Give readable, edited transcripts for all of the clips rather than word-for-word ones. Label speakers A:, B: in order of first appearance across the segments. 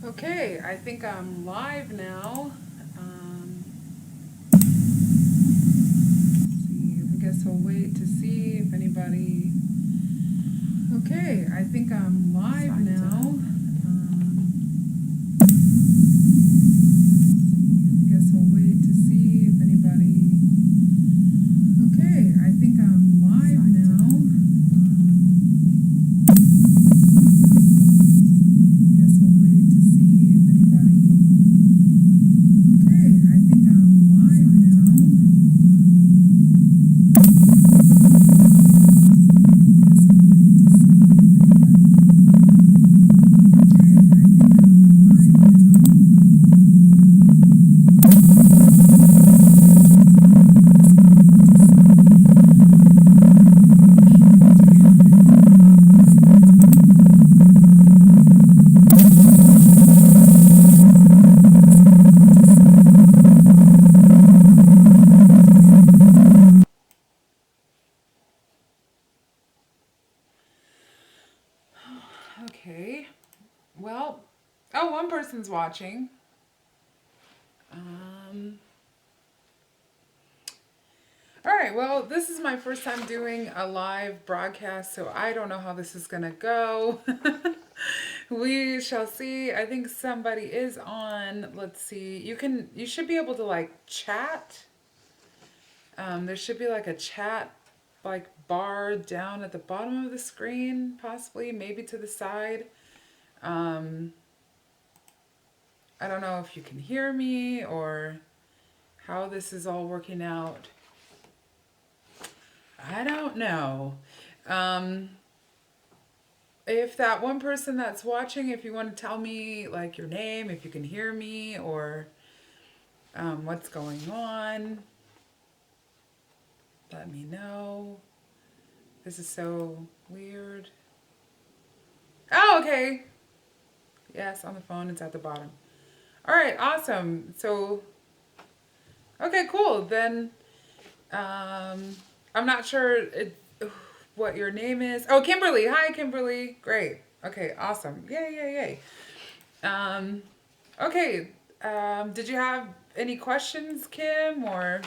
A: Okay, I think I'm live now. I guess we'll wait to see if anybody. Okay, I think I'm live now. I guess we'll wait to see if anybody. Okay, I think I'm live now. I guess we'll wait to see if anybody. Okay, I think I'm live now. Okay. Well, oh, one person's watching. All right, well, this is my first time doing a live broadcast, so I don't know how this is going to go. We shall see. I think somebody is on. Let's see. You should be able to like chat. There should be like a chat like bar down at the bottom of the screen, possibly, maybe to the side. I don't know if you can hear me or how this is all working out. I don't know. If that one person that's watching, if you want to tell me like your name, if you can hear me or what's going on, let me know. This is so weird. Oh, okay. Yes, on the phone. It's at the bottom. All right, awesome. So, okay, cool. Then, I'm not sure what your name is. Oh, Kimberly. Hi, Kimberly. Great. Okay, awesome. Yay, yay, yay. Okay. Did you have any questions, Kim? Or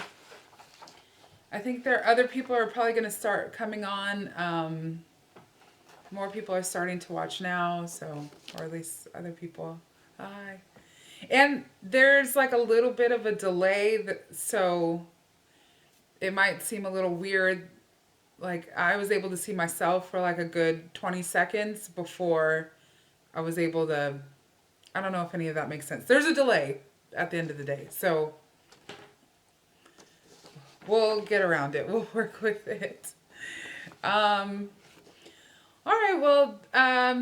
A: I think other people are probably going to start coming on. More people are starting to watch now, so, or at least other people. Hi. And there's like a little bit of a delay, so it might seem a little weird. Like I was able to see myself for like a good 20 seconds before I was able to. I don't know if any of that makes sense. There's a delay at the end of the day, so we'll get around it. We'll work with it. All right, well,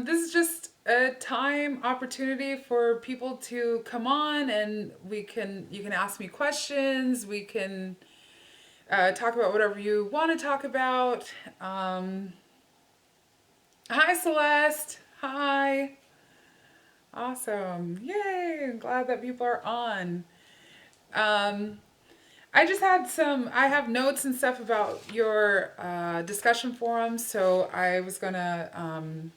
A: this is just a time opportunity for people to come on and you can ask me questions. We can talk about whatever you want to talk about. Hi, Celeste. Hi. Awesome. Yay. I'm glad that people are on. I have notes and stuff about your discussion forums, so I was going to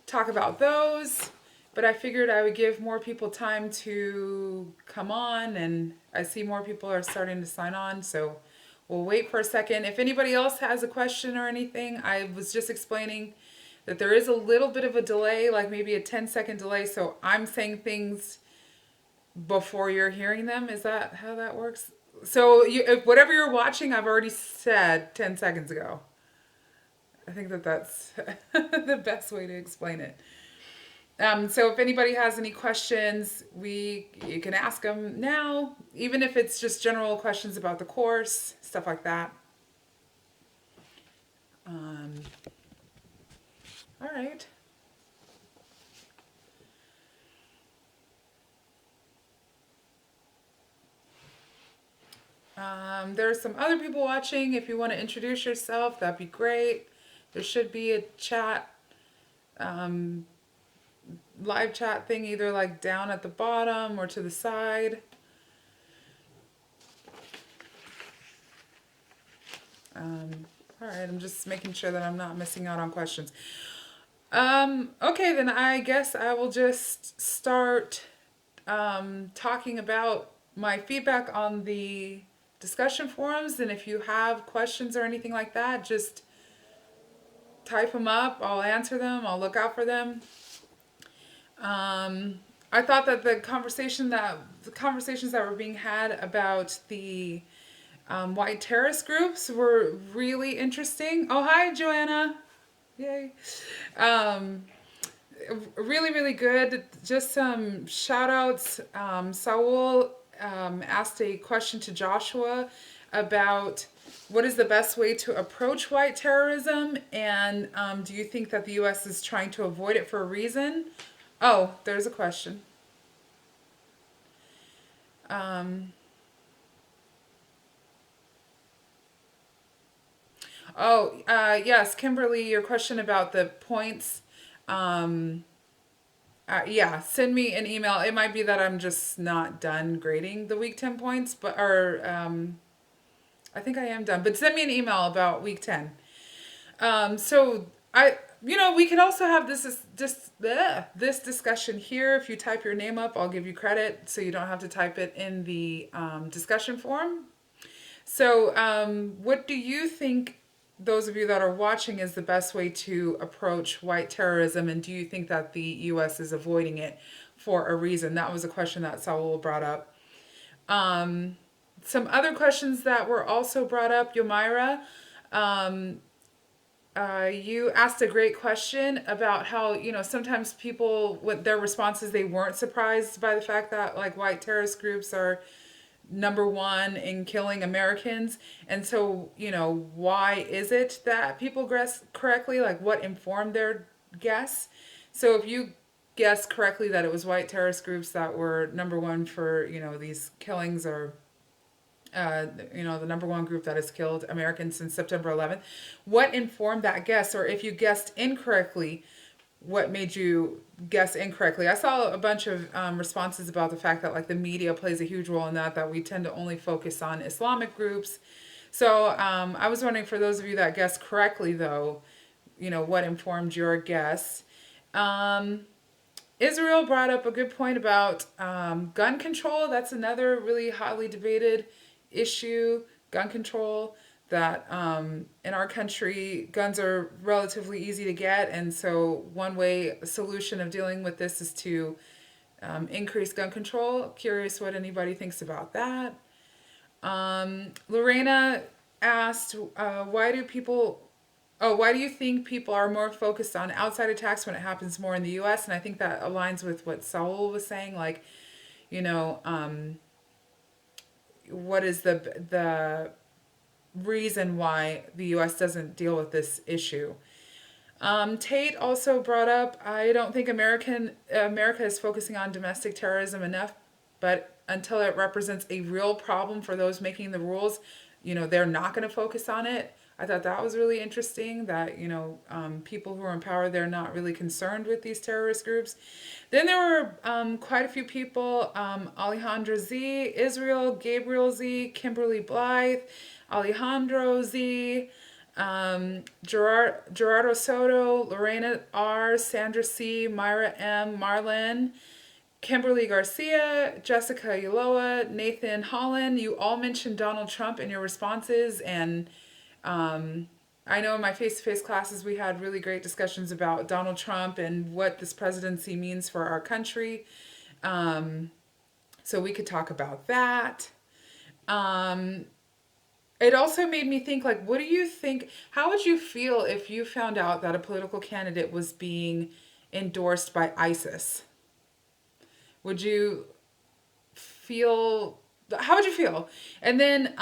A: talk about those, but I figured I would give more people time to come on, and I see more people are starting to sign on, so we'll wait for a second. If anybody else has a question or anything, I was just explaining that there is a little bit of a delay, like maybe a 10-second delay, so I'm saying things before you're hearing them. Is that how that works? So if whatever you're watching, I've already said 10 seconds ago. I think that's the best way to explain it. So if anybody has any questions, you can ask them now, even if it's just general questions about the course, stuff like that. All right. There's some other people watching. If you want to introduce yourself, that'd be great. There should be a chat, live chat thing, either like down at the bottom or to the side. All right, I'm just making sure that I'm not missing out on questions. Okay, then I guess I will just start talking about my feedback on the discussion forums. And if you have questions or anything like that, just type them up. I'll answer them. I'll look out for them. Um, I thought that the conversations that were being had about the white terrorist groups were really interesting. Oh, hi, Joanna. Yay. Um, really, really good. Just some shout outs. Saul asked a question to Joshua about what is the best way to approach white terrorism, and do you think that the U.S. is trying to avoid it for a reason? Oh, there's a question. Um, yes, Kimberly, your question about the points. Um, yeah, send me an email. It might be that I'm just not done grading the week 10 points, but, or, I think I am done, but send me an email about week 10. So we could also have this discussion here. If you type your name up, I'll give you credit so you don't have to type it in the discussion forum. So, what do you think, those of you that are watching, is the best way to approach white terrorism? And do you think that the U.S. is avoiding it for a reason? That was a question that Saul brought up. Um, some other questions that were also brought up, Yomira, um, you asked a great question about how, sometimes people, with their responses, they weren't surprised by the fact that, like, white terrorist groups are number one in killing Americans. And so, why is it that people guess correctly? Like, what informed their guess? So if you guessed correctly that it was white terrorist groups that were number one for, these killings, or the number one group that has killed Americans since September 11th, what informed that guess? Or if you guessed incorrectly, what made you guess incorrectly? I saw a bunch of responses about the fact that, like, the media plays a huge role in that we tend to only focus on Islamic groups. So I was wondering, for those of you that guessed correctly, though, what informed your guess? Israel brought up a good point about gun control. That's another really hotly debated issue, gun control. That in our country, guns are relatively easy to get, and so one way solution of dealing with this is to increase gun control. Curious what anybody thinks about that. Lorena asked, why do you think people are more focused on outside attacks when it happens more in the U.S.? And I think that aligns with what Saul was saying. Like, what is the reason why the U.S. doesn't deal with this issue? Tate also brought up, I don't think America is focusing on domestic terrorism enough, but until it represents a real problem for those making the rules, they're not going to focus on it. I thought that was really interesting that, people who are in power, they're not really concerned with these terrorist groups. Then there were quite a few people, Alejandra Z, Israel, Gabriel Z, Kimberly Blythe, Alejandro Z, Gerardo Soto, Lorena R, Sandra C, Myra M, Marlene, Kimberly Garcia, Jessica Uloa, Nathan Holland. You all mentioned Donald Trump in your responses, and I know in my face-to-face classes we had really great discussions about Donald Trump and what this presidency means for our country. So we could talk about that. It also made me think, like, what do you think? How would you feel if you found out that a political candidate was being endorsed by ISIS? Would you feel, how would you feel? And then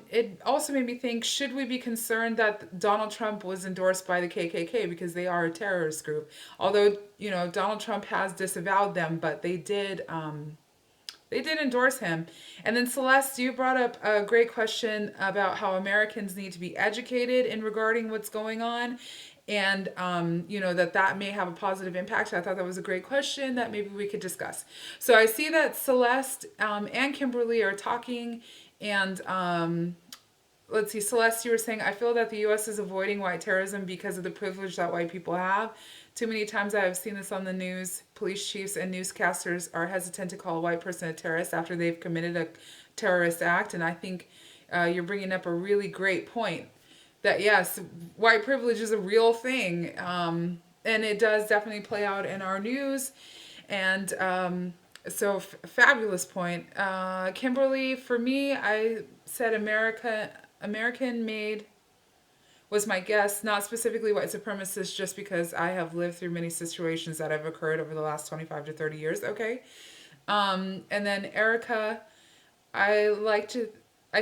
A: it also made me think, should we be concerned that Donald Trump was endorsed by the KKK because they are a terrorist group? Although, Donald Trump has disavowed them, but they did endorse him. And then Celeste, you brought up a great question about how Americans need to be educated in regarding what's going on, and that may have a positive impact. I thought that was a great question that maybe we could discuss. So I see that Celeste and Kimberly are talking, and let's see, Celeste, you were saying, I feel that the U.S. is avoiding white terrorism because of the privilege that white people have. Too many times I have seen this on the news. Police chiefs and newscasters are hesitant to call a white person a terrorist after they've committed a terrorist act. And I think you're bringing up a really great point that, yes, white privilege is a real thing. And it does definitely play out in our news. And fabulous point. Kimberly, for me, I said American made was my guess, not specifically white supremacists, just because I have lived through many situations that have occurred over the last 25 to 30 years. Okay. And then Erica, I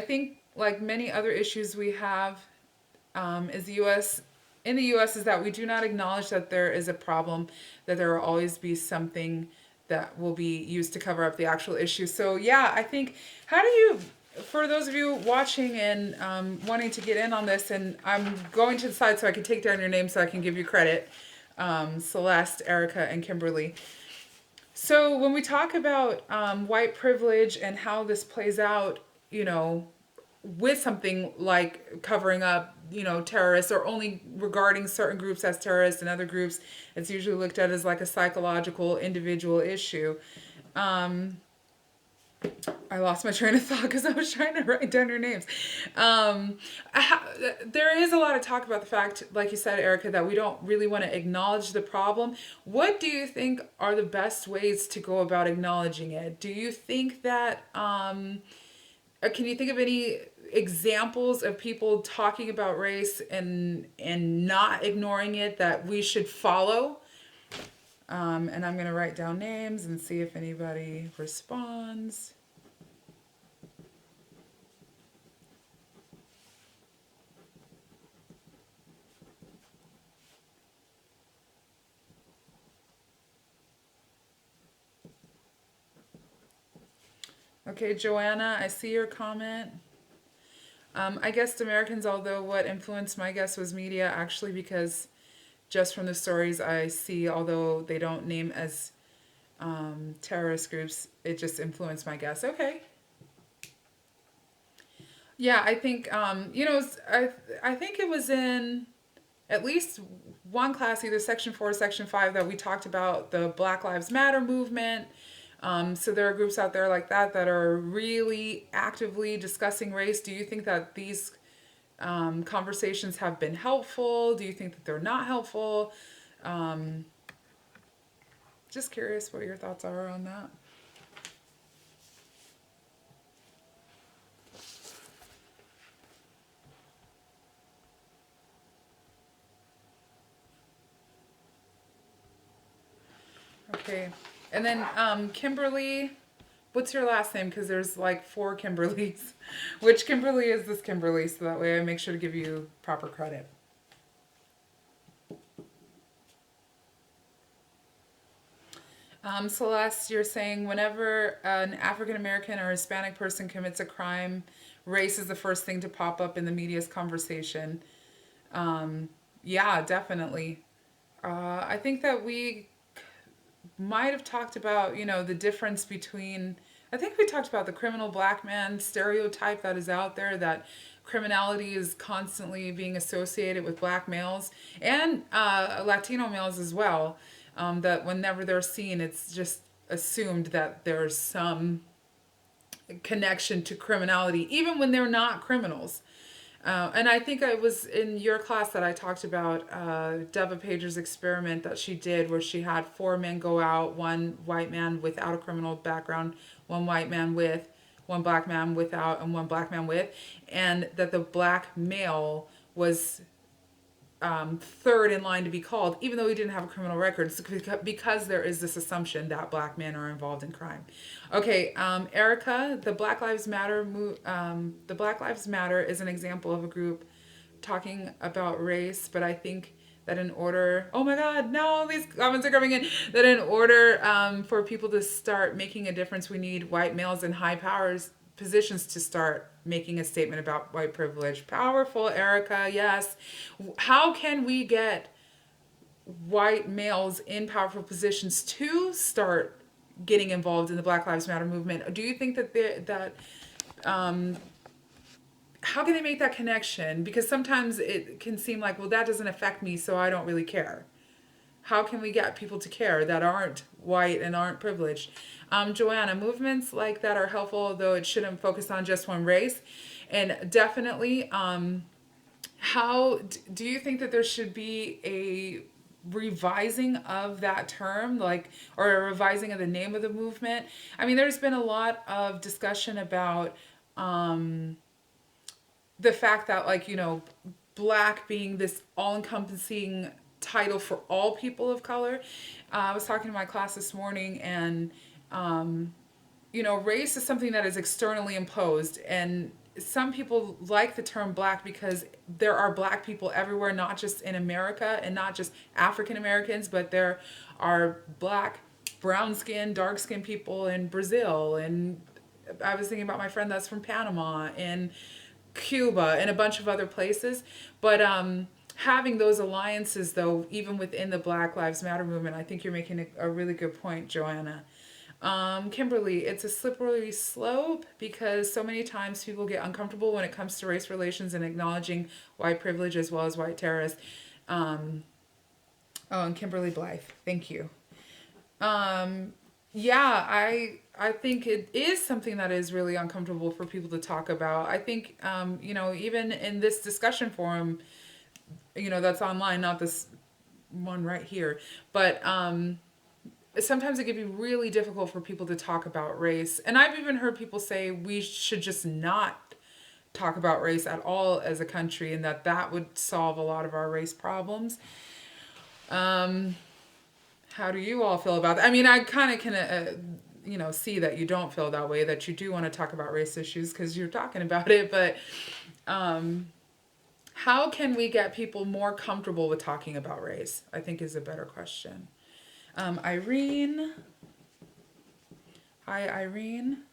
A: think like many other issues we have is in the U.S. is that we do not acknowledge that there is a problem, that there will always be something that will be used to cover up the actual issue. So yeah, I think, how do you, for those of you watching and wanting to get in on this, and I'm going to the side so I can take down your name so I can give you credit, Celeste, Erica, and Kimberly. So when we talk about white privilege and how this plays out, with something like covering up, terrorists, or only regarding certain groups as terrorists and other groups, it's usually looked at as like a psychological individual issue. I lost my train of thought because I was trying to write down your names. There is a lot of talk about the fact, like you said, Erica, that we don't really want to acknowledge the problem. What do you think are the best ways to go about acknowledging it? Do you think that, can you think of any examples of people talking about race and not ignoring it that we should follow? And I'm going to write down names and see if anybody responds. Okay, Joanna, I see your comment. I guessed Americans, although what influenced my guess was media, actually, because just from the stories I see, although they don't name as terrorist groups, it just influenced my guess. Okay. Yeah, I think, I think it was in at least one class, either Section 4 or Section 5, that we talked about the Black Lives Matter movement. So there are groups out there like that that are really actively discussing race. Do you think that these conversations have been helpful? Do you think that they're not helpful? Just curious what your thoughts are on that. Okay. And then Kimberly, what's your last name? Because there's like 4 Kimberlys. Which Kimberly is this Kimberly? So that way I make sure to give you proper credit. Celeste, you're saying whenever an African American or Hispanic person commits a crime, race is the first thing to pop up in the media's conversation. Yeah, definitely. I think that we might have talked about, the difference between, I think we talked about the criminal black man stereotype that is out there, that criminality is constantly being associated with black males and Latino males as well. That whenever they're seen, it's just assumed that there's some connection to criminality, even when they're not criminals. And I think it was in your class that I talked about Deva Pager's experiment that she did, where she had 4 men go out, 1 white man without a criminal background, 1 white man with, 1 black man without, and 1 black man with, and that the black male was third in line to be called, even though he didn't have a criminal record, because there is this assumption that black men are involved in crime. Okay, Erica, the Black Lives Matter the Black Lives Matter is an example of a group talking about race, but I think that in order, oh my God, no, these comments are coming in, that in order for people to start making a difference, we need white males in high powers positions to start making a statement about white privilege. Powerful, Erica, yes. How can we get white males in powerful positions to start getting involved in the Black Lives Matter movement? Do you think that how how can they make that connection? Because sometimes it can seem like, well, that doesn't affect me, so I don't really care. How can we get people to care that aren't white and aren't privileged? Joanna, movements like that are helpful, though it shouldn't focus on just one race. And definitely, how do you think that there should be a revising of that term, like, or a revising of the name of the movement? I mean, there's been a lot of discussion about the fact that, like, black being this all-encompassing title for all people of color. I was talking to my class this morning, and race is something that is externally imposed, and some people like the term black because there are black people everywhere, not just in America and not just African Americans, but there are black, brown skinned, dark skinned people in Brazil. And I was thinking about my friend that's from Panama and Cuba and a bunch of other places. But having those alliances, though, even within the Black Lives Matter movement, I think you're making a really good point, Joanna. Kimberly, it's a slippery slope because so many times people get uncomfortable when it comes to race relations and acknowledging white privilege as well as white terrorists. And Kimberly Blythe, thank you. Yeah, I think it is something that is really uncomfortable for people to talk about. I think, even in this discussion forum, that's online, not this one right here, but sometimes it can be really difficult for people to talk about race. And I've even heard people say we should just not talk about race at all as a country, and that would solve a lot of our race problems. How do you all feel about that? I mean, I kind of can, see that you don't feel that way, that you do want to talk about race issues because you're talking about it. But how can we get people more comfortable with talking about race, I think is a better question. Irene. Hi, Irene.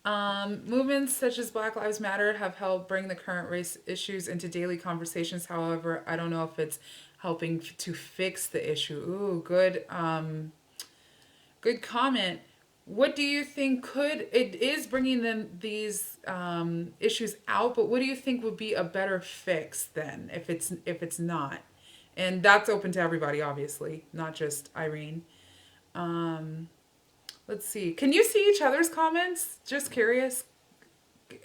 A: Movements such as Black Lives Matter have helped bring the current race issues into daily conversations. However, I don't know if it's helping to fix the issue. Ooh, good comment. What do you think it is bringing these issues out, but what do you think would be a better fix then if it's not? And that's open to everybody, obviously, not just Irene. Let's see. Can you see each other's comments? Just curious.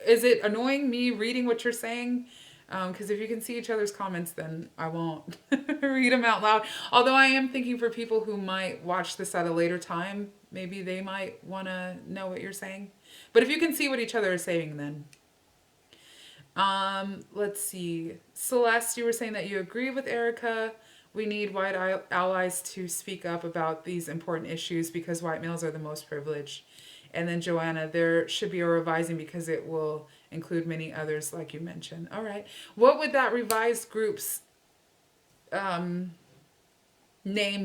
A: Is it annoying me reading what you're saying? Because if you can see each other's comments, then I won't read them out loud. Although I am thinking for people who might watch this at a later time, maybe they might want to know what you're saying. But if you can see what each other is saying, then. Let's see. Celeste, you were saying that you agree with Erica. We need white allies to speak up about these important issues because white males are the most privileged. And then Joanna, there should be a revising because it will include many others like you mentioned. All right. What would that revised group's name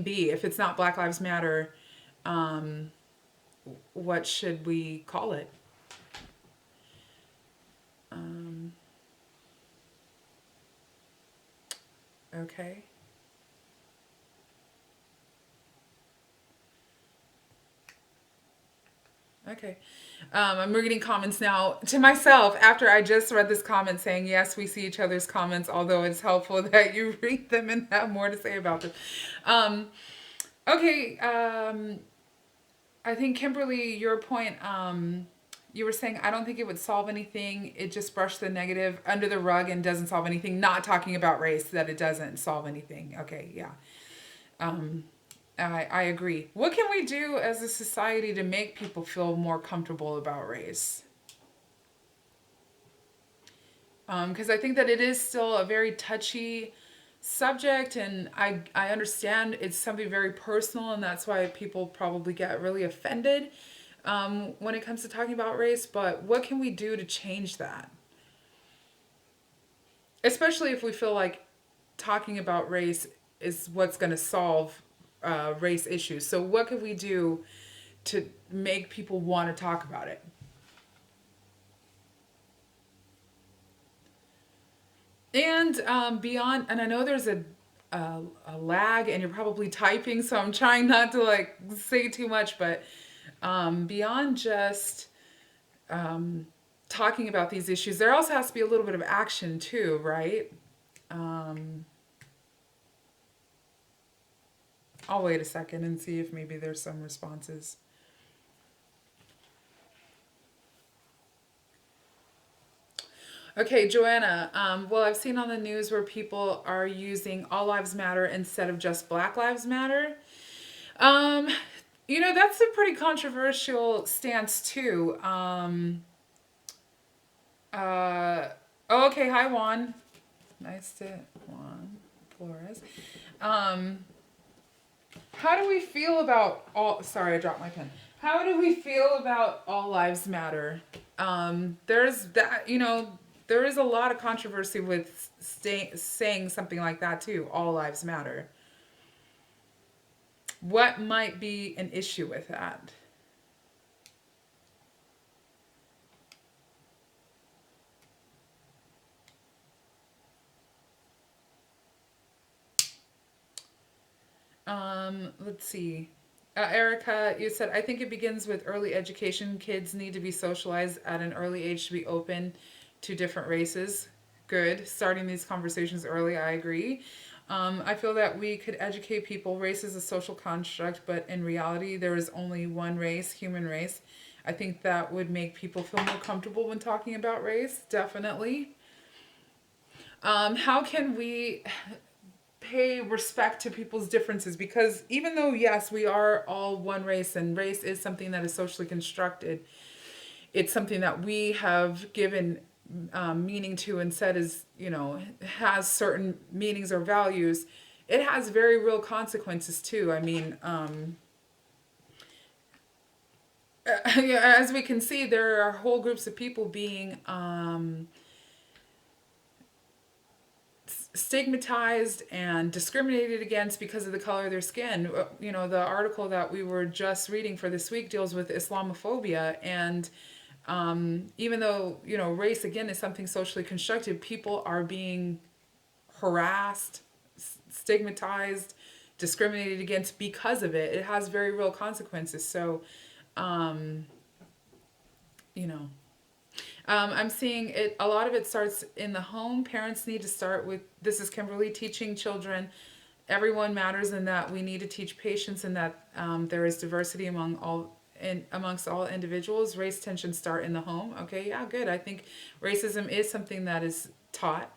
A: be? If it's not Black Lives Matter, what should we call it? Okay. Okay. I'm reading comments now to myself after I just read this comment saying, yes, we see each other's comments, although it's helpful that you read them and have more to say about them. Okay. I think, Kimberly, your point, you were saying, I don't think it would solve anything. It just brushed the negative under the rug and doesn't solve anything. Not talking about race, that it doesn't solve anything. Okay, yeah. I agree. What can we do as a society to make people feel more comfortable about race? Because I think that it is still a very touchy subject, and I understand it's something very personal, and that's why people probably get really offended when it comes to talking about race. But what can we do to change that? Especially if we feel like talking about race is what's going to solve race issues. So what could we do to make people want to talk about it? And beyond, and I know there's a lag, and you're probably typing, so I'm trying not to like say too much. But beyond just talking about these issues, there also has to be a little bit of action too, right? Um, I'll wait a second and see if maybe there's some responses. Okay, Joanna. Well, I've seen on the news where people are using All Lives Matter instead of just Black Lives Matter. Um, that's a pretty controversial stance too. Uh, oh, okay. Hi, Juan. Nice to Juan Flores. Um, how do we feel about all? Sorry, I dropped my pen. How do we feel about All Lives Matter? There's that. There is a lot of controversy with saying something like that too. All Lives Matter. What might be an issue with that? Let's see. Erica, you said, I think it begins with early education. Kids need to be socialized at an early age to be open to different races. Good. Starting these conversations early, I agree. I feel that we could educate people. Race is a social construct, but in reality, there is only one race, human race. I think that would make people feel more comfortable when talking about race, definitely. How can we pay respect to people's differences? Because even though, yes, we are all one race and race is something that is socially constructed, it's something that we have given meaning to and said is, has certain meanings or values. It has very real consequences too. I mean, as we can see, there are whole groups of people being stigmatized and discriminated against because of the color of their skin. The article that we were just reading for this week deals with Islamophobia. And even though, race again is something socially constructed, people are being harassed, stigmatized, discriminated against because of it. It has very real consequences. So, um, you know. I'm seeing it. A lot of it starts in the home. Parents need to start with. This is Kimberly teaching children. Everyone matters, and that we need to teach patience, and that there is diversity amongst all individuals. Race tensions start in the home. Okay, yeah, good. I think racism is something that is taught.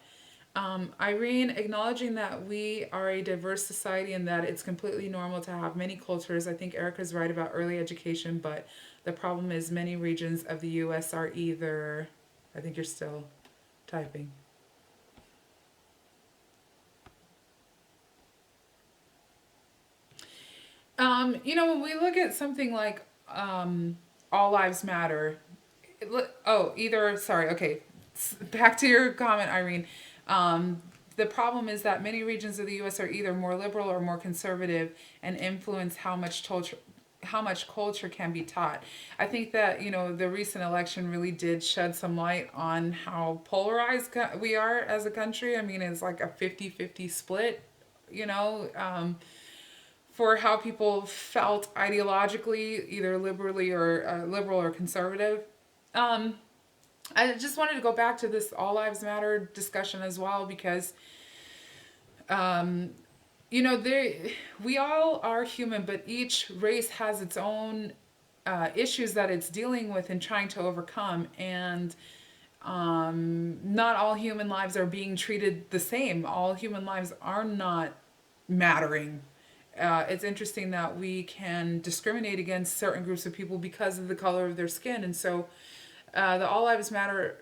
A: Irene, acknowledging that we are a diverse society and that it's completely normal to have many cultures. I think Erica's right about early education, but the problem is many regions of the U.S. are either. I think you're still typing. When we look at something like All Lives Matter, sorry, okay, back to your comment, Irene. Um, the problem is that many regions of the U.S. are either more liberal or more conservative and influence how much culture can be taught. I think that, the recent election really did shed some light on how polarized we are as a country. I mean, it's like a 50-50 split, you know, for how people felt ideologically, either liberal or conservative. Um, I just wanted to go back to this All Lives Matter discussion as well because, um, we all are human, but each race has its own issues that it's dealing with and trying to overcome. And not all human lives are being treated the same. All human lives are not mattering. It's interesting that we can discriminate against certain groups of people because of the color of their skin. And so the All Lives Matter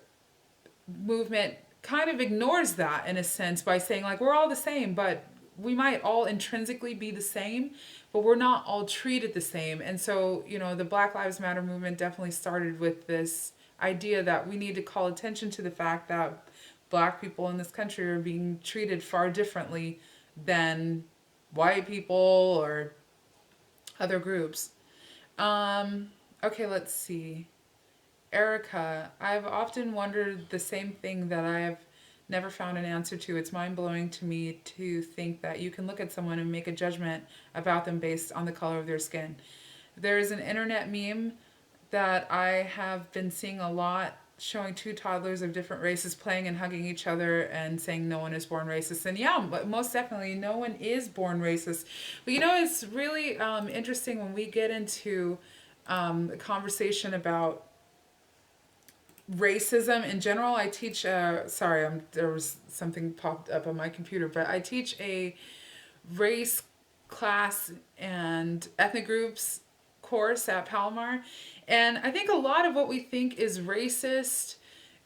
A: movement kind of ignores that in a sense by saying, like, we're all the same, but we might all intrinsically be the same, but we're not all treated the same. And so, the Black Lives Matter movement definitely started with this idea that we need to call attention to the fact that black people in this country are being treated far differently than white people or other groups. Okay, let's see. Erica, I've often wondered the same thing that I have never found an answer to. It's mind blowing to me to think that you can look at someone and make a judgment about them based on the color of their skin. There is an internet meme that I have been seeing a lot showing two toddlers of different races playing and hugging each other and saying no one is born racist. And yeah, but most definitely, no one is born racist. But it's really interesting when we get into a conversation about racism in general. I teach, sorry, there was something popped up on my computer, but I teach a race class and ethnic groups course at Palomar. And I think a lot of what we think is racist,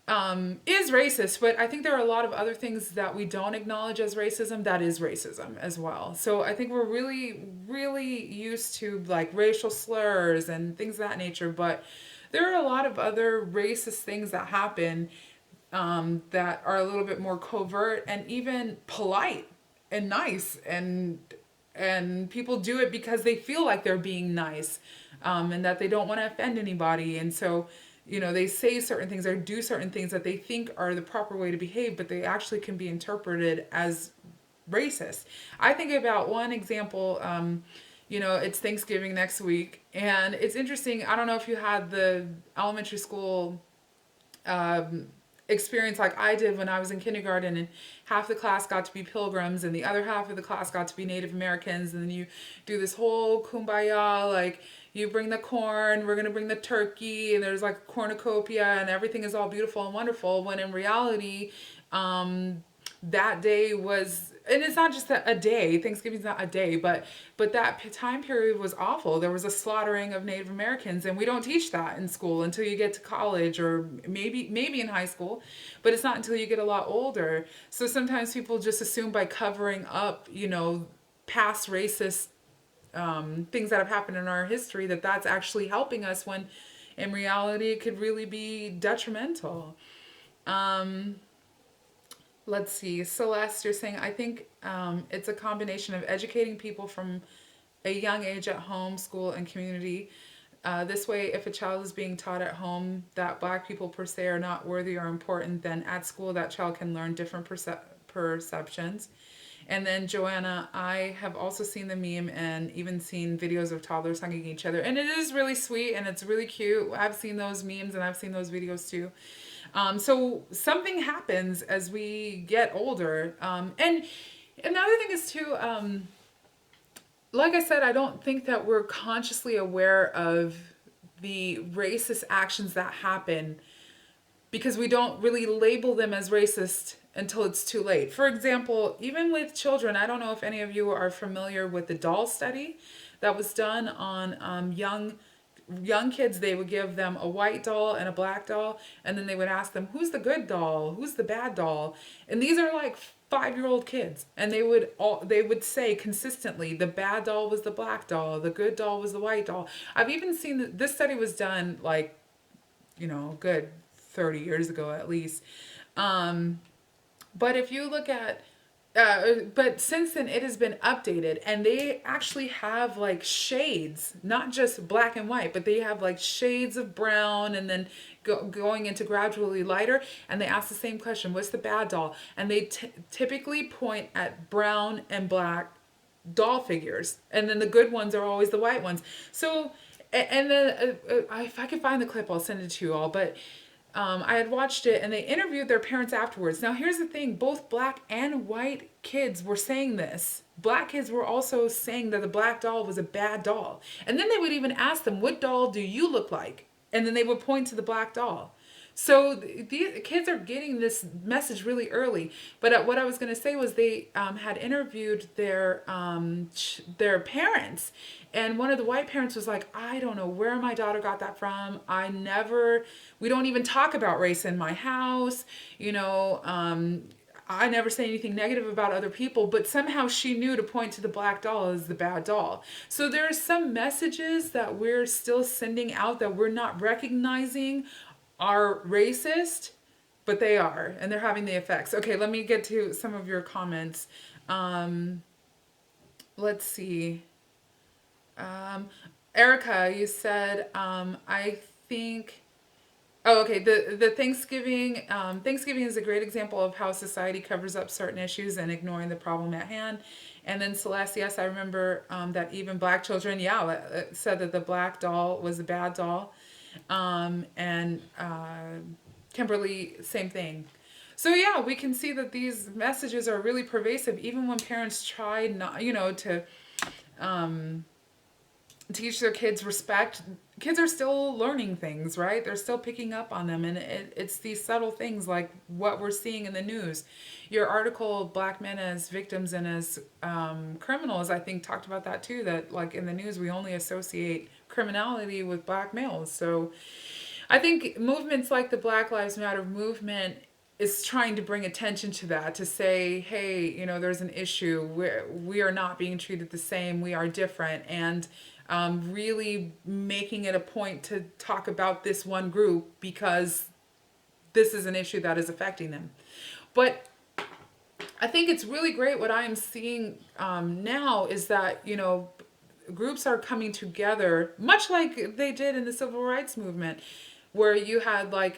A: but I think there are a lot of other things that we don't acknowledge as racism that is racism as well. So I think we're really, really used to like racial slurs and things of that nature, but there are a lot of other racist things that happen that are a little bit more covert and even polite and nice, and people do it because they feel like they're being nice, and that they don't want to offend anybody, and so they say certain things or do certain things that they think are the proper way to behave, but they actually can be interpreted as racist. I think about one example. It's Thanksgiving next week, and it's interesting. I don't know if you had the elementary school experience like I did when I was in kindergarten, and half the class got to be pilgrims and the other half of the class got to be Native Americans, and then you do this whole kumbaya, like you bring the corn, we're gonna bring the turkey, and there's like a cornucopia and everything is all beautiful and wonderful, when in reality that day was, and it's not just a day, Thanksgiving's not a day, but that time period was awful. There was a slaughtering of Native Americans, and we don't teach that in school until you get to college, or maybe in high school, but it's not until you get a lot older. So sometimes people just assume by covering up past racist things that have happened in our history that that's actually helping us, when in reality it could really be detrimental. Let's see. Celeste, you're saying, I think it's a combination of educating people from a young age at home, school, and community. This way, if a child is being taught at home that Black people per se are not worthy or important, then at school that child can learn different perceptions. And then Joanna, I have also seen the meme and even seen videos of toddlers hugging each other. And it is really sweet and it's really cute. I've seen those memes and I've seen those videos too. So something happens as we get older. And another thing is too, like I said, I don't think that we're consciously aware of the racist actions that happen because we don't really label them as racist until it's too late. For example, even with children, I don't know if any of you are familiar with the doll study that was done on young kids. They would give them a white doll and a black doll, and then they would ask them, who's the good doll, who's the bad doll? And these are like 5-year-old kids, and they would say consistently the bad doll was the black doll, the good doll was the white doll. I've even seen this study was done like good 30 years ago at least. But if you look at but since then it has been updated, and they actually have like shades, not just black and white, but they have like shades of brown, and then going into gradually lighter, and they ask the same question, what's the bad doll? And they typically point at brown and black doll figures, and then the good ones are always the white ones. So, and then if I can find the clip, I'll send it to you all, but I had watched it, and they interviewed their parents afterwards. Now, here's the thing. Both black and white kids were saying this. Black kids were also saying that the black doll was a bad doll. And then they would even ask them, what doll do you look like? And then they would point to the black doll. So the kids are getting this message really early. But what I was going to say was they had interviewed their parents. And one of the white parents was like, I don't know where my daughter got that from. We don't even talk about race in my house. I never say anything negative about other people, but somehow she knew to point to the black doll as the bad doll. So there are some messages that we're still sending out that we're not recognizing are racist, but they are, and they're having the effects. Okay, let me get to some of your comments. Let's see. Erica, you said, I think, oh, okay, the Thanksgiving is a great example of how society covers up certain issues and ignoring the problem at hand. And then Celeste, yes, I remember that even black children, said that the black doll was a bad doll. And Kimberly, same thing. So yeah, we can see that these messages are really pervasive, even when parents try not, to um, teach their kids respect. Kids are still learning things, right? They're still picking up on them, and it's these subtle things like what we're seeing in the news. Your article, Black Men as Victims and as Criminals, I think talked about that too, that like in the news we only associate criminality with black males. So I think movements like the Black Lives Matter movement is trying to bring attention to that, to say, hey, there's an issue. We are not being treated the same. We are different. And really making it a point to talk about this one group because this is an issue that is affecting them. But I think it's really great what I am seeing now is that, groups are coming together, much like they did in the civil rights movement, where you had the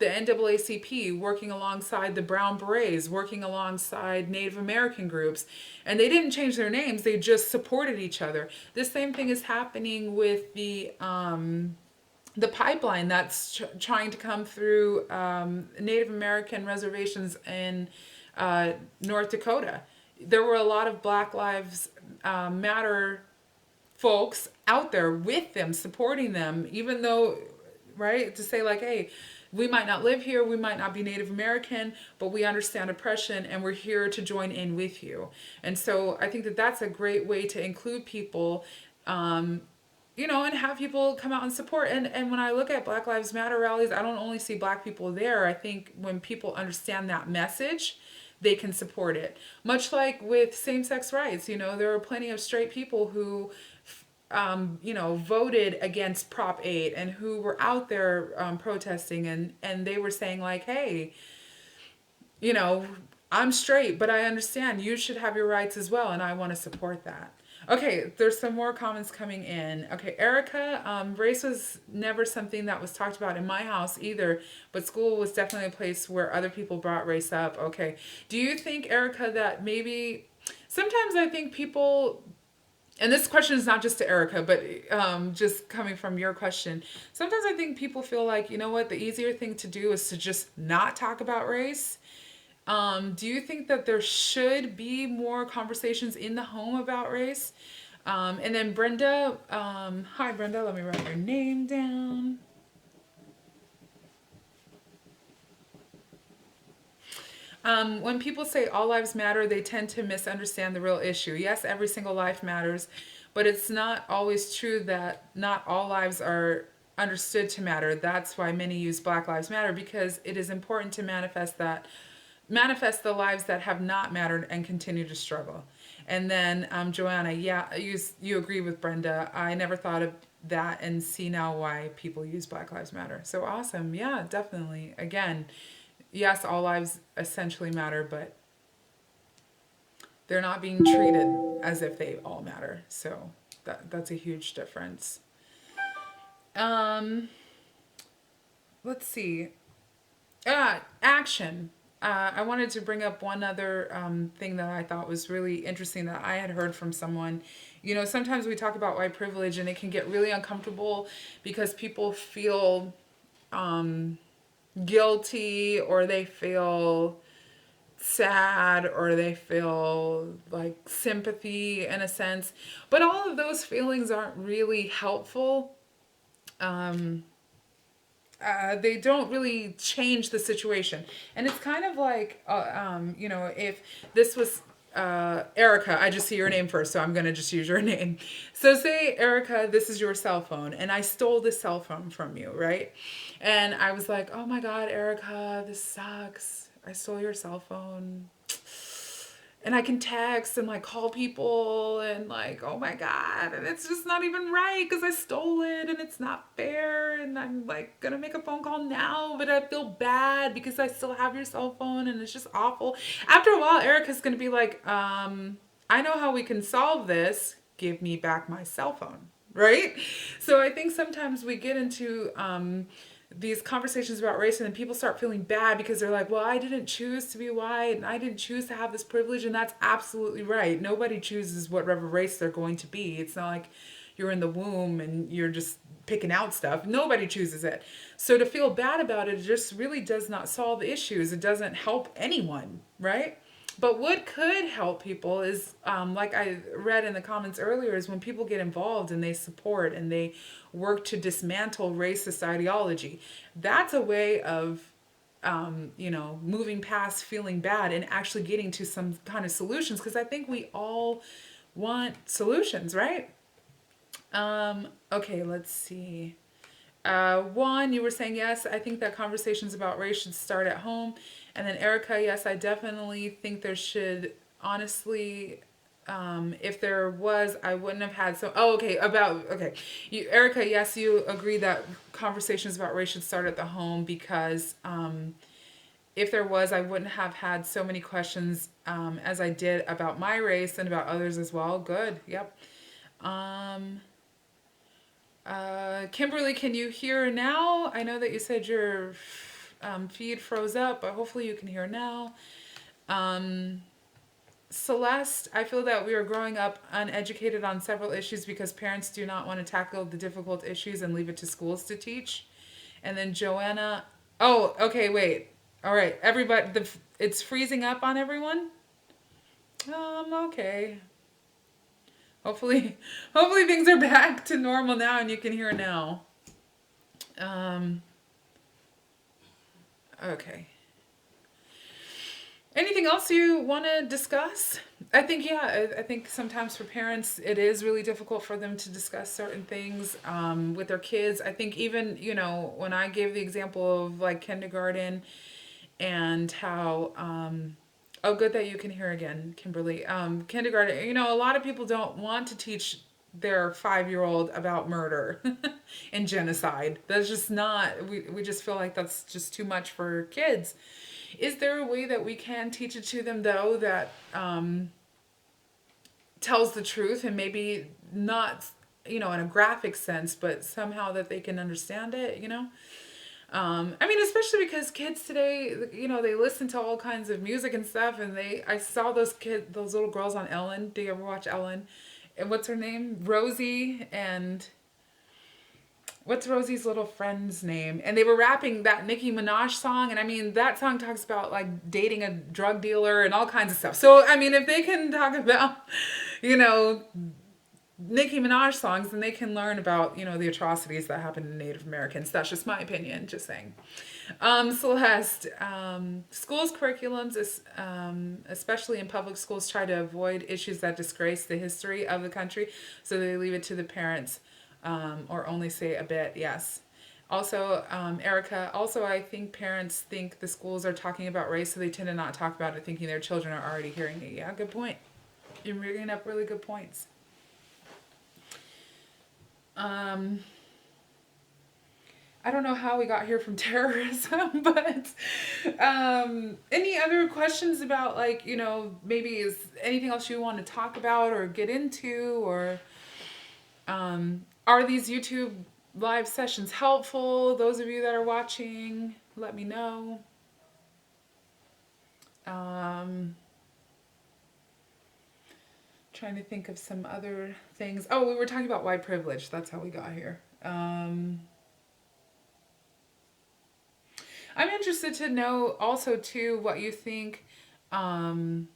A: NAACP working alongside the Brown Berets, working alongside Native American groups, and they didn't change their names, they just supported each other. The same thing is happening with the pipeline that's trying to come through Native American reservations in North Dakota. There were a lot of Black Lives Matter folks out there with them, supporting them, even though, right, to say like, hey, we might not live here, we might not be Native American, but we understand oppression and we're here to join in with you. And so I think that that's a great way to include people, and have people come out and support. And when I look at Black Lives Matter rallies, I don't only see black people there. I think when people understand that message, they can support it. Much like with same-sex rights, there are plenty of straight people who voted against Prop 8 and who were out there protesting, and they were saying like, hey, I'm straight, but I understand you should have your rights as well, and I want to support that. Okay, there's some more comments coming in. Okay, Erica, race was never something that was talked about in my house either, but school was definitely a place where other people brought race up. Okay, do you think, Erica, that maybe sometimes I think people, and this question is not just to Erica, but just coming from your question, sometimes I think people feel like, the easier thing to do is to just not talk about race. Do you think that there should be more conversations in the home about race? And then Brenda, hi Brenda, let me write your name down. When people say all lives matter, they tend to misunderstand the real issue. Yes, every single life matters, but it's not always true that not all lives are understood to matter. That's why many use Black Lives Matter, because it is important to manifest the lives that have not mattered and continue to struggle. And then Joanna, yeah, you agree with Brenda. I never thought of that, and see now why people use Black Lives Matter. So awesome. Yeah, definitely. Again, yes, all lives essentially matter, but they're not being treated as if they all matter. So that's a huge difference. Let's see. Action. I wanted to bring up one other thing that I thought was really interesting that I had heard from someone. Sometimes we talk about white privilege and it can get really uncomfortable because people feel guilty, or they feel sad, or they feel like sympathy in a sense. But all of those feelings aren't really helpful. They don't really change the situation. And it's kind of like, if this was Erica, I just see your name first, so I'm going to just use your name. So say, Erica, this is your cell phone, and I stole this cell phone from you, right? And I was like, oh my God, Erica, this sucks. I stole your cell phone. And I can text and call people and oh my God, and it's just not even right because I stole it and it's not fair, and I'm gonna make a phone call now, but I feel bad because I still have your cell phone and it's just awful. After a while, Erica's gonna be like, I know how we can solve this. Give me back my cell phone, right? So I think sometimes we get into these conversations about race, and then people start feeling bad because they're like, well, I didn't choose to be white, and I didn't choose to have this privilege. And that's absolutely right. Nobody chooses whatever race they're going to be. It's not like you're in the womb and you're just picking out stuff. Nobody chooses it. So to feel bad about it just really does not solve issues. It doesn't help anyone, right? But what could help people is, like I read in the comments earlier, is when people get involved and they support and they work to dismantle racist ideology. That's a way of, moving past feeling bad and actually getting to some kind of solutions. Because I think we all want solutions, right? Okay, let's see. Juan, you were saying yes. I think that conversations about race should start at home. And then Erica, yes, I definitely think there should. Honestly, if there was, I wouldn't have had so. Oh, okay. Erica, yes, you agree that conversations about race should start at the home because if there was, I wouldn't have had so many questions as I did about my race and about others as well. Good. Yep. Kimberly, can you hear now? I know that you said your feed froze up, but hopefully you can hear now. Celeste, I feel that we are growing up uneducated on several issues because parents do not want to tackle the difficult issues and leave it to schools to teach. And then Joanna, oh, okay, wait. All right, everybody, it's freezing up on everyone? Okay. Hopefully, hopefully things are back to normal now and you can hear now. Okay. Anything else you want to discuss? I think, yeah, I think sometimes for parents, it is really difficult for them to discuss certain things with their kids. I think even, when I gave the example of like kindergarten and how, oh, good that you can hear again, Kimberly. Kindergarten, a lot of people don't want to teach their 5-year-old about murder and genocide. That's just not, we just feel like that's just too much for kids. Is there a way that we can teach it to them, though, that tells the truth and maybe not, in a graphic sense, but somehow that they can understand it, especially because kids today, they listen to all kinds of music and stuff, and I saw those little girls on Ellen. Do you ever watch Ellen? And what's her name? Rosie and what's Rosie's little friend's name? And they were rapping that Nicki Minaj song, and that song talks about like dating a drug dealer and all kinds of stuff. So if they can talk about, Nicki Minaj songs, then they can learn about, the atrocities that happen to Native Americans. That's just my opinion, just saying. Celeste, schools' curriculums, especially in public schools, try to avoid issues that disgrace the history of the country, so they leave it to the parents, or only say a bit, yes. Also, Erica, I think parents think the schools are talking about race, so they tend to not talk about it, thinking their children are already hearing it. Yeah, good point. You're bringing up really good points. I don't know how we got here from terrorism, but any other questions about maybe is anything else you want to talk about or get into, or are these YouTube live sessions helpful? Those of you that are watching, let me know. Trying to think of some other things. Oh, we were talking about white privilege. That's how we got here. I'm interested to know also too what you think again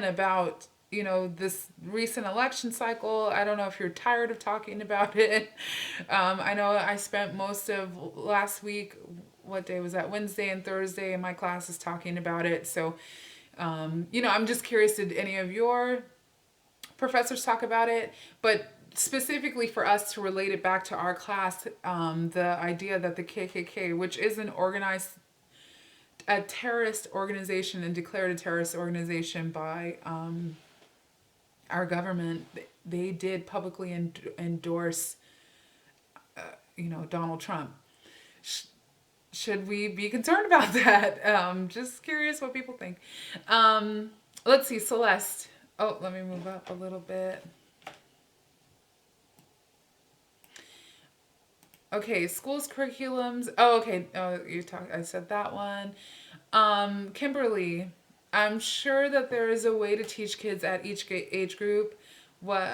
A: about this recent election cycle. I don't know if you're tired of talking about it. I know I spent most of last week, what day was that, Wednesday and Thursday, in my classes talking about it. So I'm just curious, did any of your professors talk about it? But specifically for us to relate it back to our class, the idea that the KKK, which is a terrorist organization and declared a terrorist organization by our government, they did publicly endorse, Donald Trump. Should we be concerned about that? Just curious what people think. Let's see, Celeste. Oh, let me move up a little bit. Okay, schools curriculums. Oh, okay. Oh, I said that one. Kimberly, I'm sure that there is a way to teach kids at each age group what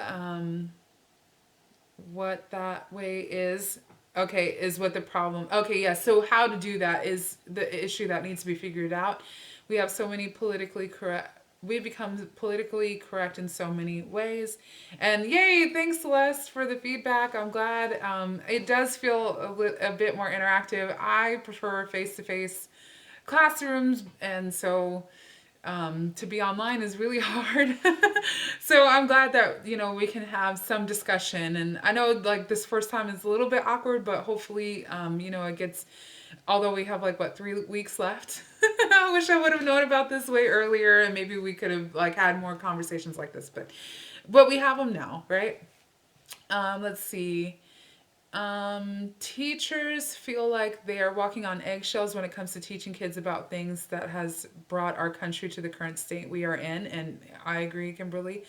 A: what that way is. Okay, is what the problem. Okay, yeah. So how to do that is the issue that needs to be figured out. We have so many politically correct. We become politically correct in so many ways, and yay! Thanks, Celeste, for the feedback. I'm glad. It does feel a bit more interactive. I prefer face to face classrooms, and so to be online is really hard. So I'm glad that we can have some discussion. And I know like this first time is a little bit awkward, but hopefully it gets. Although we have like what 3 weeks left. I wish I would have known about this way earlier, and maybe we could have like had more conversations like this. But we have them now, right? Let's see. Teachers feel like they are walking on eggshells when it comes to teaching kids about things that has brought our country to the current state we are in, and I agree, Kimberly.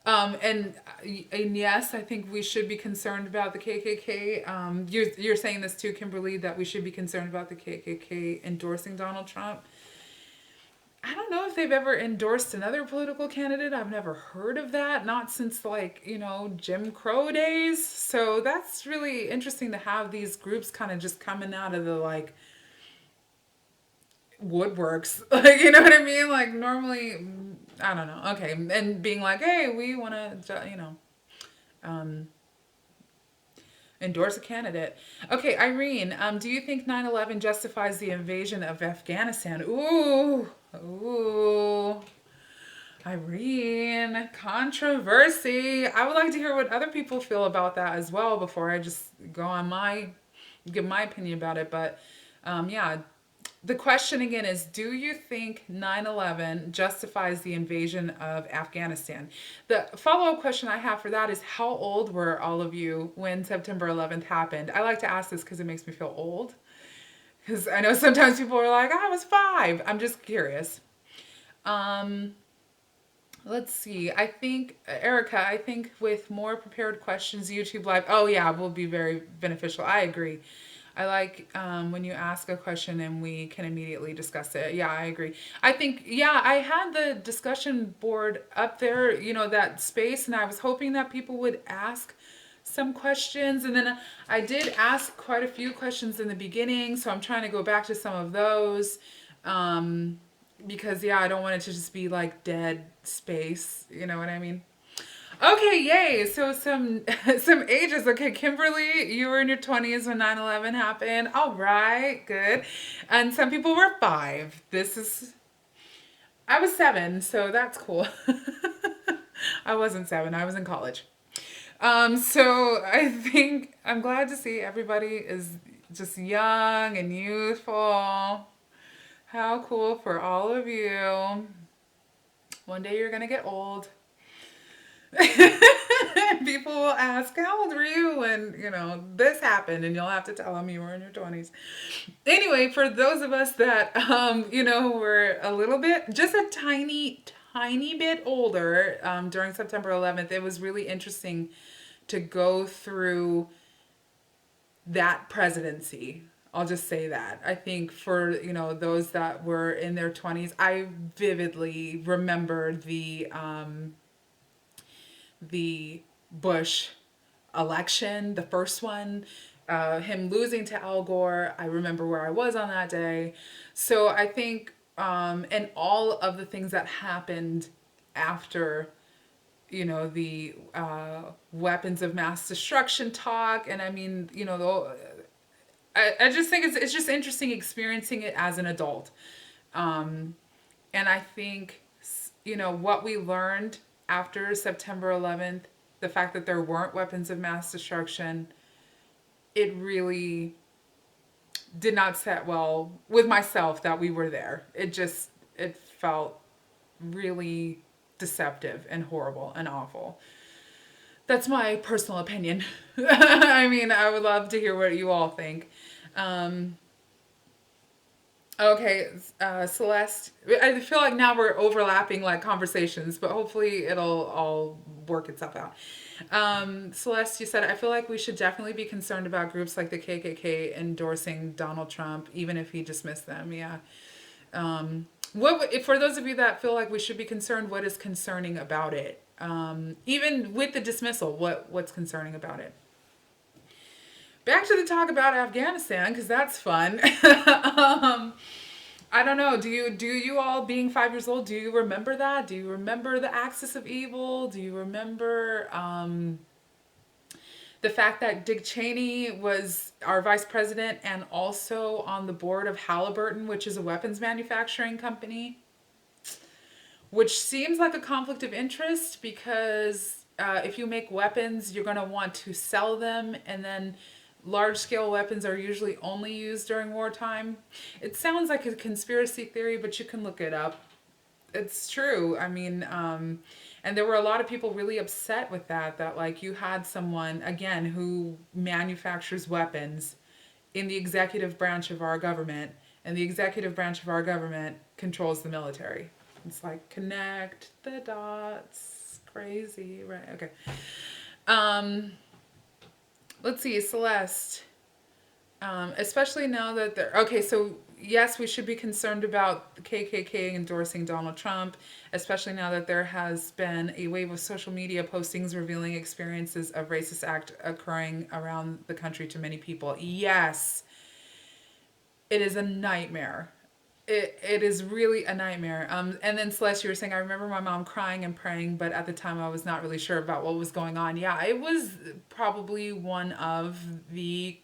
A: And yes, I think we should be concerned about the KKK. You're saying this too, Kimberly, that we should be concerned about the KKK endorsing Donald Trump. I don't know if they've ever endorsed another political candidate. I've never heard of that, not since like, Jim Crow days. So that's really interesting to have these groups kind of just coming out of the like woodworks. Like, you know what I mean? Like normally, I don't know. Okay. And being like, hey, we want to, um, endorse a candidate. Okay, Irene, do you think 9/11 justifies the invasion of Afghanistan? Ooh, Irene, controversy. I would like to hear what other people feel about that as well before I just give my opinion about it. But yeah, the question again is, do you think 9/11 justifies the invasion of Afghanistan? The follow-up question I have for that is, how old were all of you when September 11th happened? I like to ask this because it makes me feel old. Because I know sometimes people are like, I was 5. I'm just curious. Let's see. I think, Erica, I think with more prepared questions, YouTube Live, oh yeah, will be very beneficial. I agree. I like when you ask a question and we can immediately discuss it. Yeah, I agree. I think, yeah, I had the discussion board up there, that space, and I was hoping that people would ask some questions. And then I did ask quite a few questions in the beginning, so I'm trying to go back to some of those. Because, yeah, I don't want it to just be like dead space. You know what I mean? Okay, yay. So some some ages. Okay, Kimberly, you were in your 20s when 9/11 happened. All right, good. And some people were 5. I was 7, so that's cool. I wasn't 7. I was in college. So I think I'm glad to see everybody is just young and youthful. How cool for all of you. One day you're gonna get old. People will ask, how old were you when, this happened? And you'll have to tell them you were in your 20s. Anyway, for those of us that, were a little bit, just a tiny bit older during September 11th, it was really interesting to go through that presidency. I'll just say that. I think for, those that were in their 20s, I vividly remember the Bush election, the first one, him losing to Al Gore. I remember where I was on that day. So I think, and all of the things that happened after, the weapons of mass destruction talk. And I mean, I just think it's just interesting experiencing it as an adult. And I think, what we learned after September 11th, the fact that there weren't weapons of mass destruction, it really did not set well with myself that we were there. It felt really deceptive and horrible and awful. That's my personal opinion. I mean, I would love to hear what you all think. Okay, Celeste. I feel like now we're overlapping like conversations, but hopefully it'll all work itself out. Celeste, you said, I feel like we should definitely be concerned about groups like the KKK endorsing Donald Trump, even if he dismissed them. Yeah. For those of you that feel like we should be concerned, what is concerning about it? Even with the dismissal, what's concerning about it? Back to the talk about Afghanistan because that's fun. I don't know. Do you all being 5 years old? Do you remember that? Do you remember the axis of evil? Do you remember the fact that Dick Cheney was our vice president and also on the board of Halliburton, which is a weapons manufacturing company, which seems like a conflict of interest because if you make weapons, you're going to want to sell them, and then large scale weapons are usually only used during wartime. It sounds like a conspiracy theory, but you can look it up. It's true. I mean, and there were a lot of people really upset with that like you had someone, again, who manufactures weapons in the executive branch of our government, and the executive branch of our government controls the military. It's like connect the dots. Crazy, right? Okay. Um, let's see, Celeste. Especially now that they're okay. So yes, we should be concerned about the KKK endorsing Donald Trump, especially now that there has been a wave of social media postings revealing experiences of racist act occurring around the country to many people. Yes, it is a nightmare. It is really a nightmare. And then Celeste, you were saying, I remember my mom crying and praying, but at the time I was not really sure about what was going on. Yeah, it was probably one of the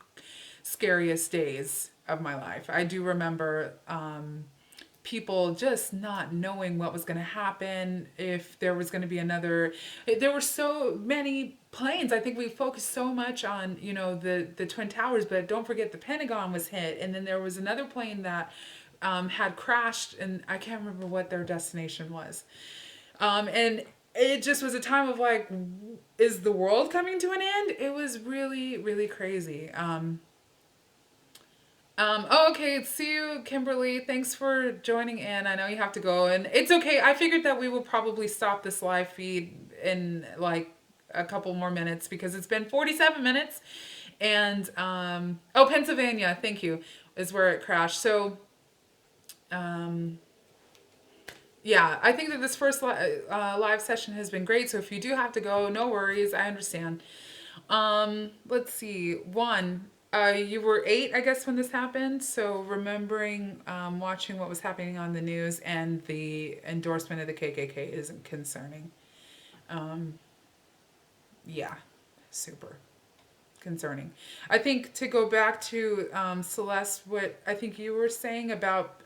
A: scariest days of my life. I do remember people just not knowing what was going to happen, if there was going to be another. There were so many planes. I think we focused so much on, the Twin Towers, but don't forget the Pentagon was hit, and then there was another plane that had crashed, and I can't remember what their destination was. And it just was a time of like, is the world coming to an end? It was really, really crazy. Okay, see you, Kimberly. Thanks for joining in. I know you have to go, and it's okay. I figured that we will probably stop this live feed in like a couple more minutes because it's been 47 minutes. And, Pennsylvania, thank you, is where it crashed. So, yeah, I think that this first live session has been great. So if you do have to go, no worries. I understand. Let's see. One, you were 8, I guess, when this happened. So remembering watching what was happening on the news and the endorsement of the KKK isn't concerning. Yeah, super concerning. I think to go back to Celeste, what I think you were saying about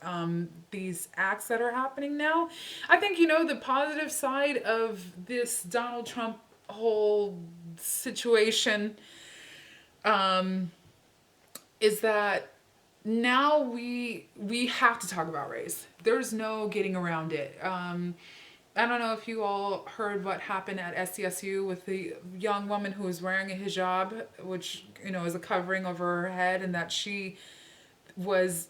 A: these acts that are happening now, I think, the positive side of this Donald Trump whole situation is that now we have to talk about race. There's no getting around it. I don't know if you all heard what happened at SCSU with the young woman who was wearing a hijab, which is a covering over her head, and that she was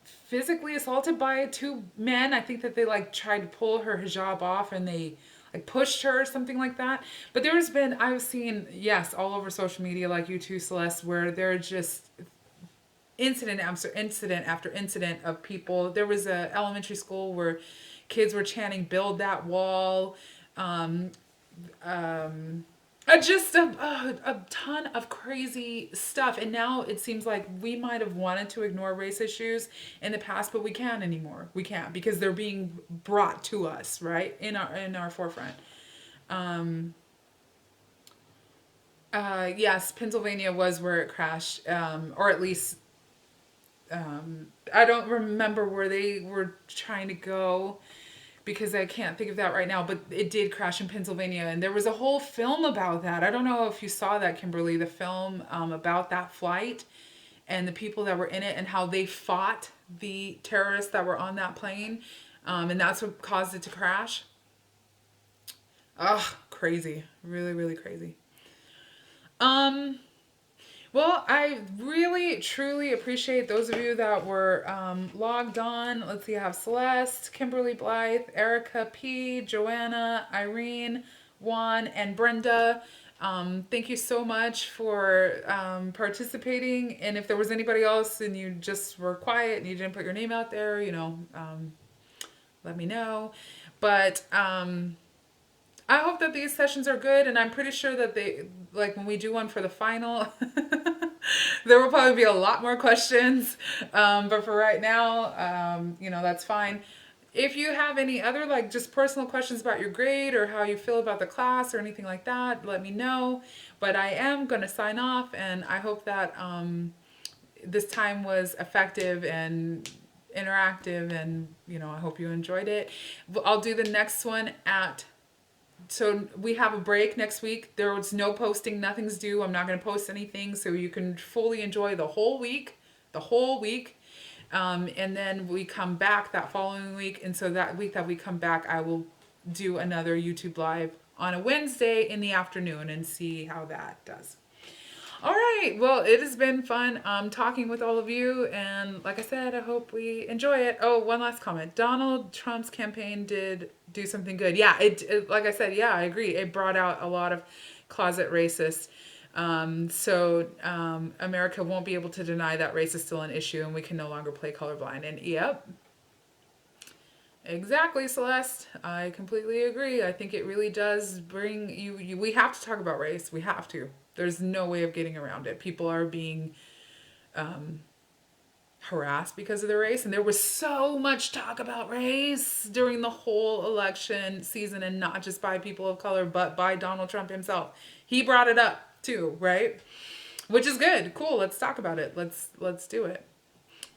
A: physically assaulted by 2 men. I think that they like tried to pull her hijab off, and they like pushed her or something like that. But I've seen, yes, all over social media, like you too, Celeste, where they're just incident after incident after incident of people. There was a elementary school where kids were chanting "Build that wall." Just a ton of crazy stuff, and now it seems like we might have wanted to ignore race issues in the past, but we can't anymore. We can't because they're being brought to us, right, in our forefront. Yes, Pennsylvania was where it crashed, or at least I don't remember where they were trying to go because I can't think of that right now, but it did crash in Pennsylvania, and there was a whole film about that. I don't know if you saw that, Kimberly, the film about that flight and the people that were in it and how they fought the terrorists that were on that plane, and that's what caused it to crash. Ugh, crazy. Really, really crazy. Well, I really, truly appreciate those of you that were logged on. Let's see, I have Celeste, Kimberly Blythe, Erica P, Joanna, Irene, Juan, and Brenda. Thank you so much for participating. And if there was anybody else and you just were quiet and you didn't put your name out there, let me know. But I hope that these sessions are good, and I'm pretty sure that they, like when we do one for the final, there will probably be a lot more questions. But for right now, that's fine. If you have any other like just personal questions about your grade or how you feel about the class or anything like that, let me know. But I am going to sign off, and I hope that this time was effective and interactive, and I hope you enjoyed it. I'll do the next one at so we have a break next week. There was no posting, nothing's due. I'm not going to post anything, so you can fully enjoy the whole week, and then we come back that following week. And so that week that we come back, I will do another YouTube live on a Wednesday in the afternoon and see how that does. All right. Well, it has been fun talking with all of you. And like I said, I hope we enjoy it. Oh, one last comment. Donald Trump's campaign did do something good. Yeah, like I said, yeah, I agree. It brought out a lot of closet racists. So America won't be able to deny that race is still an issue, and we can no longer play colorblind. And yep. Exactly, Celeste. I completely agree. I think it really does bring you we have to talk about race. We have to. There's no way of getting around it. People are being harassed because of their race, and there was so much talk about race during the whole election season, and not just by people of color, but by Donald Trump himself. He brought it up too, right? Which is good. Cool. Let's talk about it. Let's do it.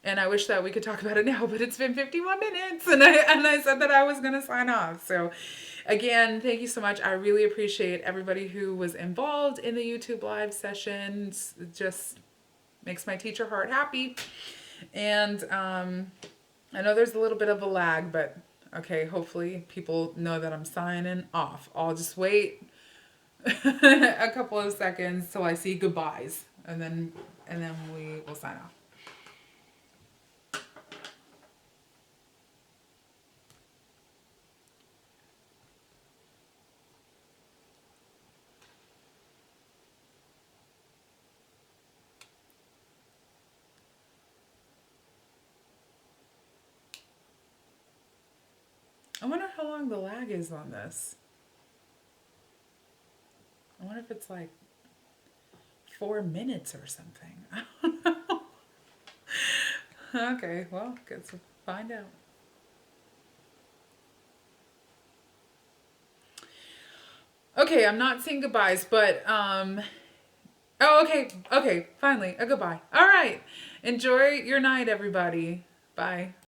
A: And I wish that we could talk about it now, but it's been 51 minutes, and I said that I was going to sign off. So again, thank you so much. I really appreciate everybody who was involved in the YouTube live sessions. It just makes my teacher heart happy. And I know there's a little bit of a lag, but okay, hopefully people know that I'm signing off. I'll just wait a couple of seconds till I see goodbyes, and then we will sign off. I wonder how long the lag is on this. I wonder if it's like 4 minutes or something. I don't know. Okay, well, guess we'll find out. Okay, I'm not saying goodbyes, but oh, okay, finally, a goodbye. All right. Enjoy your night, everybody. Bye.